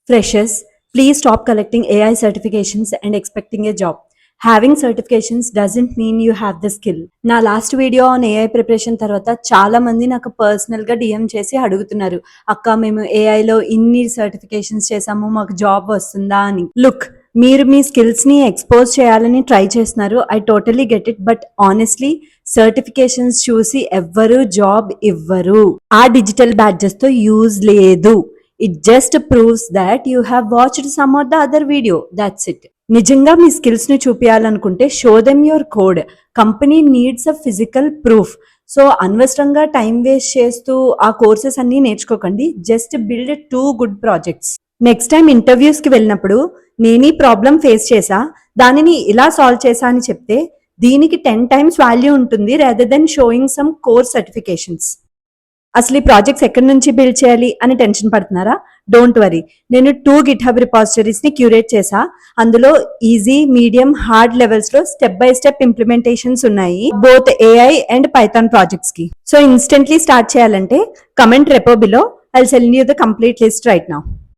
Freshers, please stop collecting AI certifications and expecting a job. Having certifications doesn't mean you have the skill. నా last video on AI preparation తర్వాత చాలా మంది నాకు పర్సనల్గా DM చేసి అడుగుతున్నారు, అక్క మేము ఏఐలో ఇన్ని సర్టిఫికేషన్స్ చేసాము, మాకు జాబ్ వస్తుందా అని. లుక్, మీరు మీ స్కిల్స్ని ఎక్స్పోజ్ చేయాలని ట్రై చేస్తున్నారు. I totally get it. But honestly certifications చూసి ఎవ్వరూ జాబ్ ఇవ్వరు. ఆ డిజిటల్ బ్యాడ్జెస్తో యూజ్ లేదు. It just proves that you have watched some of the other video. That's it. నిజంగా మీ స్కిల్స్ ని చూపించాలనుకుంటే show them your code. Company needs a physical proof. So అనవసరంగా టైం వేస్ట్ చేస్తూ ఆ కోర్సెస్ అన్ని నేర్చుకోకండి. Just build 2 good projects. Next time interviews కి వెళ్ళినప్పుడు నేను ఈ ప్రాబ్లం ఫేస్ చేసా, దానిని ఇలా సాల్వ్ చేసా అని చెప్తే దీనికి 10 times వాల్యూ ఉంటుంది rather than sowing some course certifications. అసలు ఈ ప్రాజెక్ట్స్ ఎక్కడి నుంచి బిల్డ్ చేయాలి అని టెన్షన్ పడుతున్నారా? డోంట్ వరీ, నేను 2 GitHub రిపాజిటరీస్ ని క్యూరేట్ చేసా. అందులో ఈజీ, మీడియం, హార్డ్ లెవెల్స్ లో స్టెప్ బై స్టెప్ ఇంప్లిమెంటేషన్స్ ఉన్నాయి, both AI and Python projects కి. సో ఇన్స్టెంట్లీ స్టార్ట్ చేయాలంటే comment repo below. I will send you the complete list right now.